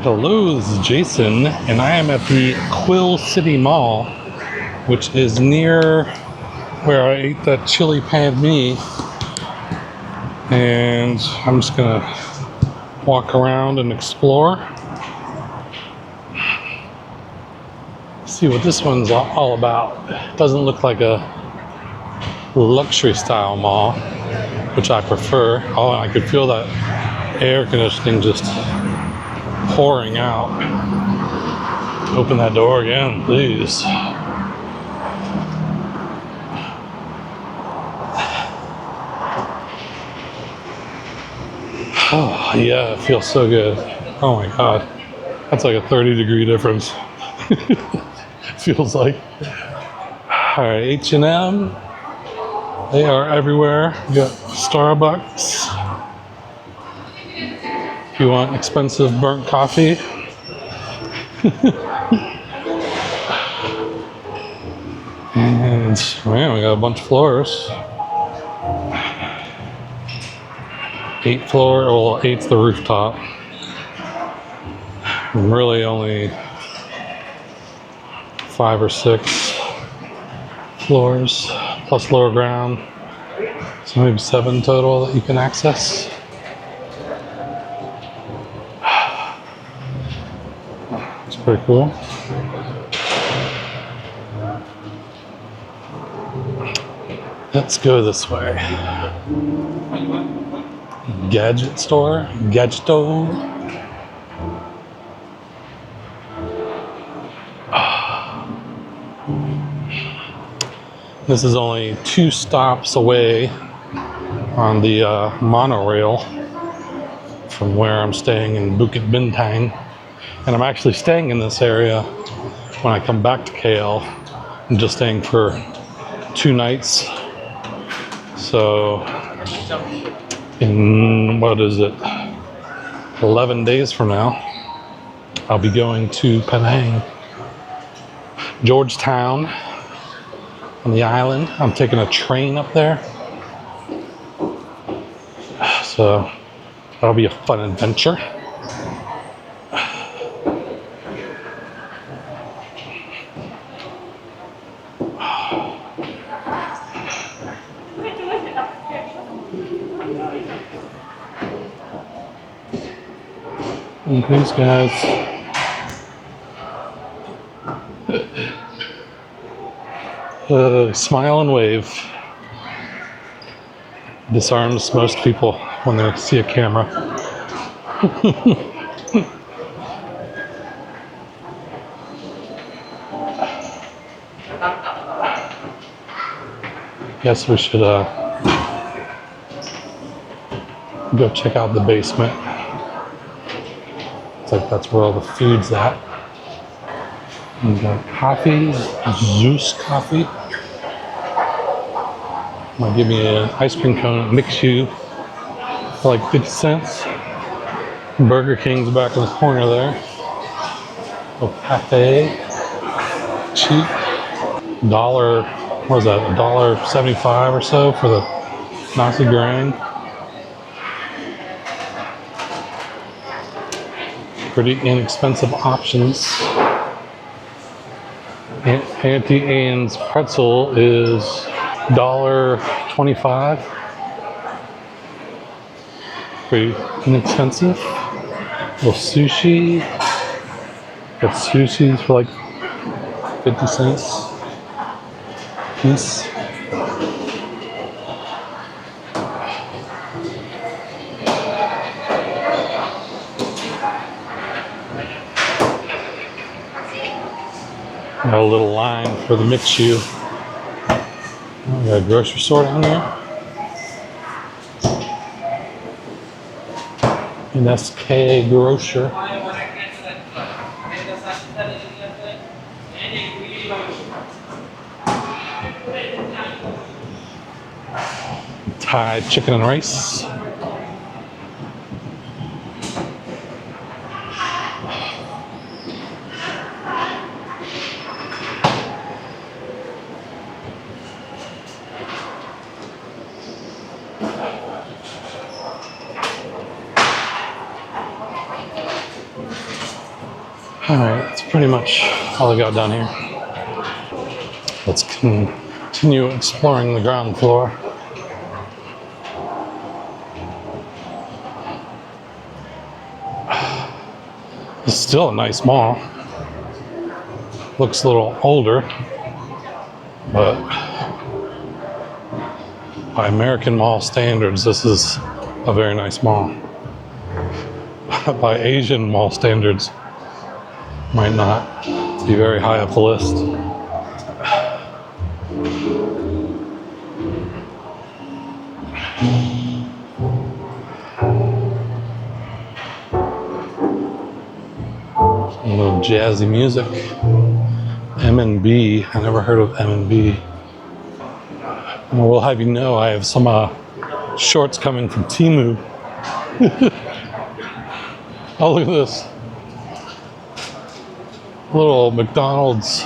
Hello, this is Jason, and I am at the Quill City Mall, which is near where I ate that chili pan mee. And I'm just gonna walk around and explore. See what this one's all about. It doesn't look like a luxury style mall, which I prefer. Oh, and I could feel that air conditioning just pouring out. Open that door again, please. Oh, yeah, it feels so good. Oh my God. That's like a 30-degree difference. Feels like. All right, H&M. They are everywhere. You got Starbucks. If you want expensive burnt coffee. And man, we got a bunch of floors. 8th floor, well, 8's the rooftop. Really only 5 or 6 floors, plus lower ground. So maybe 7 total that you can access. It's pretty cool. Let's go this way. Gadget store, Gadgeto. This is only 2 stops away on the monorail from where I'm staying in Bukit Bintang. And I'm actually staying in this area when I come back to KL. I'm just staying for 2 nights. So in, what is it, 11 days from now, I'll be going to Penang, Georgetown on the island. I'm taking a train up there. So that'll be a fun adventure. And thanks, guys. Smile and wave. Disarms most people when they see a camera. Guess we should go check out the basement. It's like that's where all the food's at. We got coffee, Zeus coffee. Might give me an ice cream cone mix you for like 50 cents. Burger King's back in the corner there. Little cafe, cheap. Dollar, what was that? $1.75 or so for the nasi goreng. Pretty inexpensive options. Auntie Anne's pretzel is $1.25. Pretty inexpensive. Little sushi. Got sushis for like 50 cents a piece. Got a little line for the mix-you. We got a grocery store down there. An SK Grocer. Thai chicken and rice. Alright, that's pretty much all I got down here. Let's continue exploring the ground floor. It's still a nice mall. Looks a little older, but by American mall standards, this is a very nice mall. By Asian mall standards, might not be very high up the list. A little jazzy music. M&B. I never heard of M&B. And we'll have you know I have some shorts coming from Temu. Oh, look at this. Little McDonald's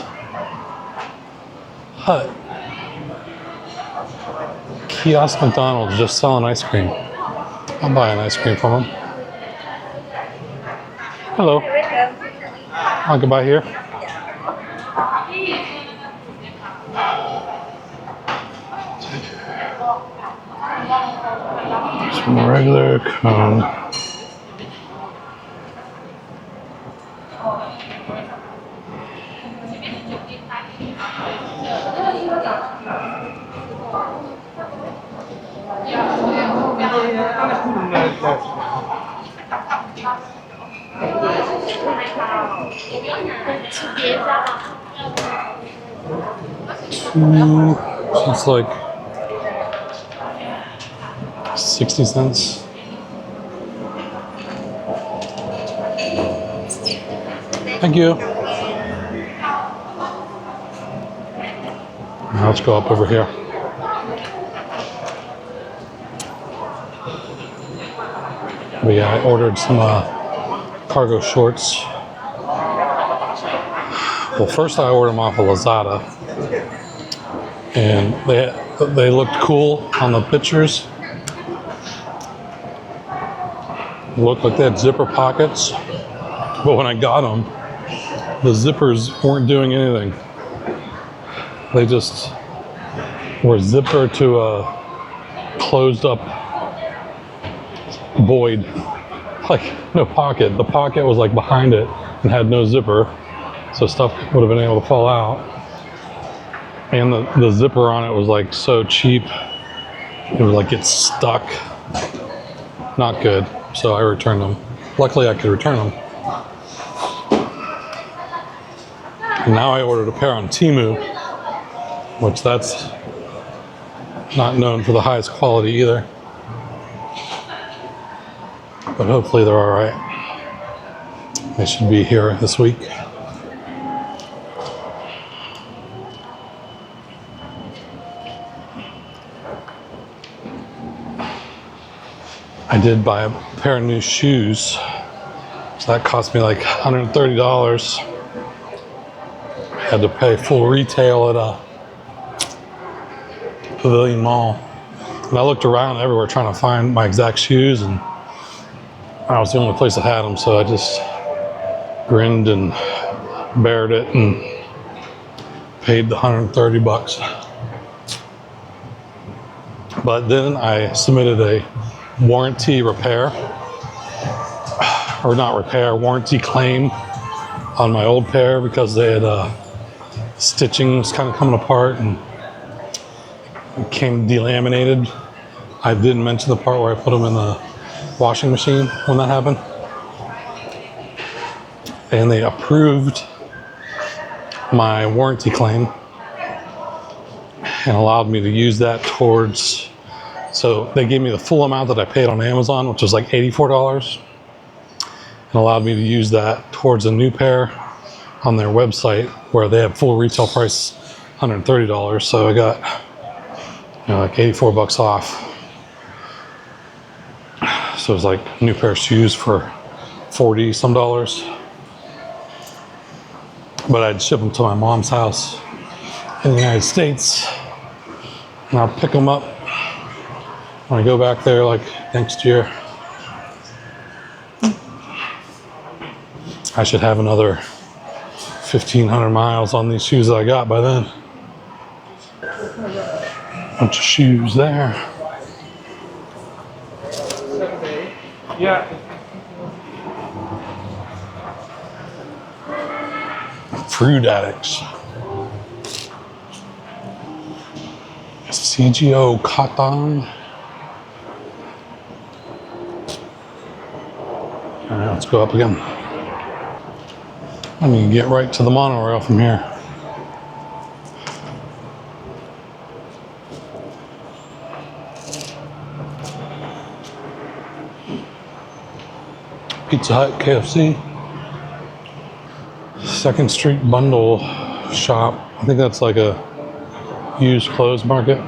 hut. Kiosk McDonald's just selling ice cream. I'll buy an ice cream from them. Hello. I can buy here. Some regular cone. It's like 60 cents. Thank you. Now let's go up over here. But yeah, I ordered some cargo shorts. Well, first I ordered them off of Lazada, and they looked cool on the pictures. Looked like they had zipper pockets, but when I got them, the zippers weren't doing anything. They just were zipper to a closed up void, like no pocket. The pocket was like behind it and had no zipper, so stuff would have been able to fall out. And the zipper on it was like so cheap, it would like get stuck. Not good, so I returned them. Luckily I could return them. And now I ordered a pair on Temu, which that's not known for the highest quality either. But hopefully they're all right. They should be here this week. I did buy a pair of new shoes, so that cost me like $130. I had to pay full retail at a Pavilion Mall. And I looked around everywhere trying to find my exact shoes, and I was the only place that had them, so I just grinned and bared it and paid the $130. But then I submitted a warranty repair, or not repair, warranty claim on my old pair because they had stitching was kind of coming apart and it came delaminated. I didn't mention the part where I put them in the washing machine when that happened. And they approved my warranty claim and allowed me to use that towards, so they gave me the full amount that I paid on Amazon, which was like $84, and allowed me to use that towards a new pair on their website where they have full retail price $130. So I got, like $84 off. So it was like a new pair of shoes for 40 some dollars. But I'd ship them to my mom's house in the United States, and I'll pick them up when I go back there like next year. I should have another 1,500 miles on these shoes that I got by then. Bunch of shoes there. Yeah. Fruit addicts. CGO cotton. All right, let's go up again. I'm gonna get right to the monorail from here. Pizza Hut, KFC. 2nd Street Bundle Shop. I think that's like a used clothes market.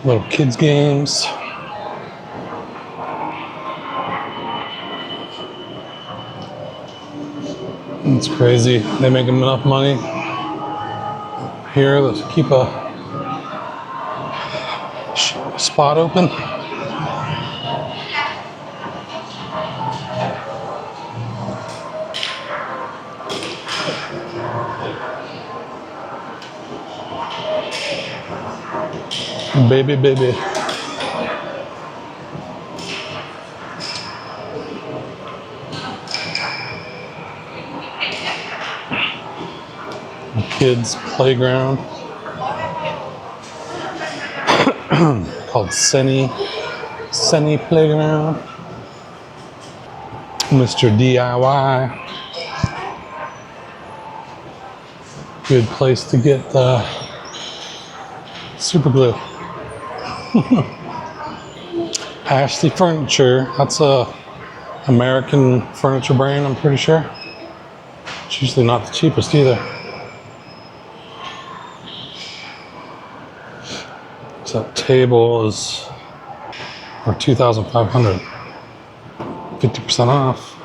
Little kids games. It's crazy. They make them enough money here to keep a spot open. Baby. Kids playground called Senny Playground. Mr. DIY. Good place to get super glue. Ashley Furniture. That's a American furniture brand, I'm pretty sure. It's usually not the cheapest either. So that table is for $2,500. 50% off.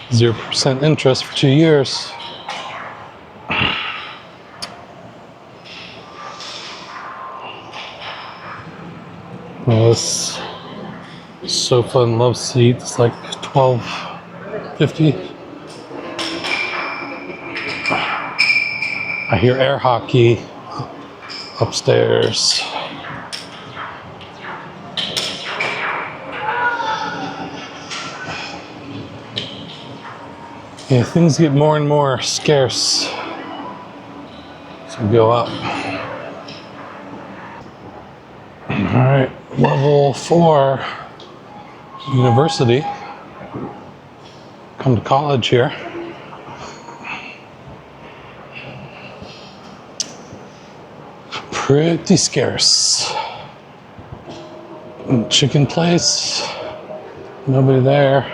0% interest for 2 years. Well, this sofa and love seat is like $12.50. I hear air hockey upstairs. Yeah, things get more and more scarce. So we go up. All right, level 4 university. Come to college here. Pretty scarce. Chicken place. Nobody there.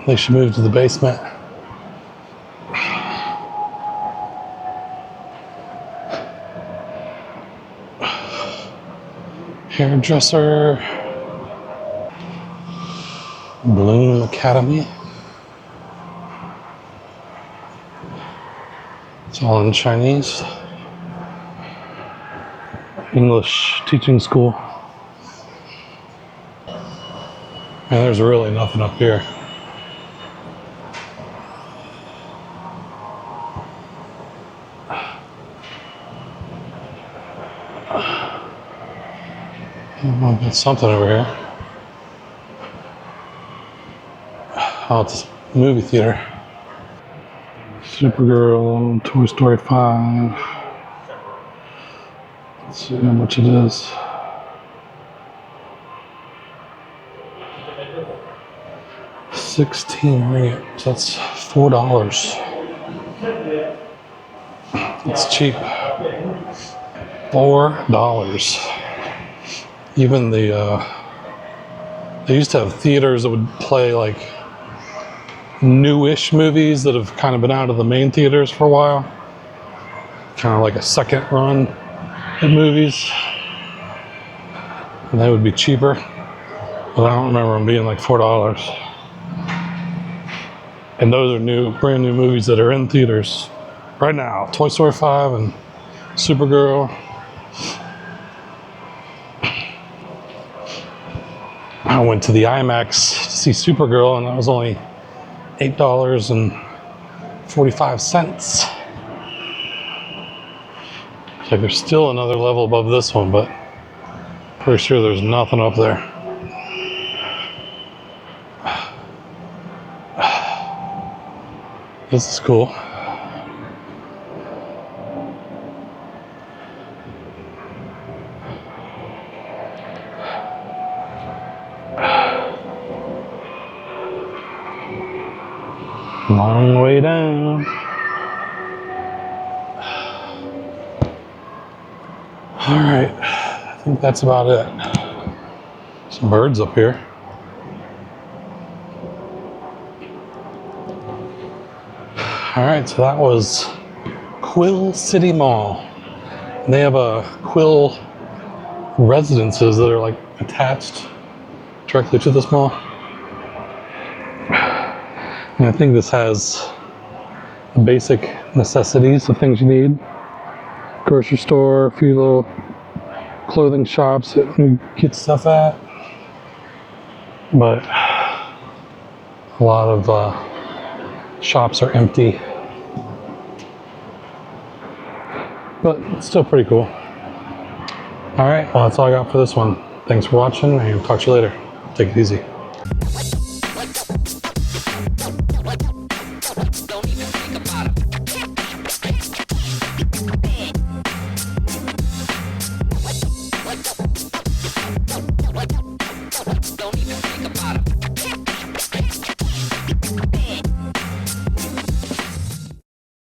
They should move to the basement. Hairdresser. Bloom Academy. It's all in Chinese. English teaching school. And there's really nothing up here. Oh, got something over here. Oh, it's a movie theater. Supergirl, Toy Story 5. Let's see how much it is. $16 ringgit. So that's $4. It's cheap. $4. Even they used to have theaters that would play like newish movies that have kind of been out of the main theaters for a while. Kind of like a second run at movies. And they would be cheaper. But I don't remember them being like $4. And those are brand new movies that are in theaters right now. Toy Story 5 and Supergirl. I went to the IMAX to see Supergirl, and that was only $8.45. It's like there's still another level above this one, but pretty sure there's nothing up there. This is cool. Long way down. All right, I think that's about it. Some birds up here. All right, so that was Quill City Mall. And they have a Quill residences that are like attached directly to this mall. And I think this has the basic necessities of things you need. Grocery store, a few little clothing shops that you get stuff at. But a lot of shops are empty. But it's still pretty cool. All right, well, that's all I got for this one. Thanks for watching, and talk to you later. Take it easy. Don't even think about it.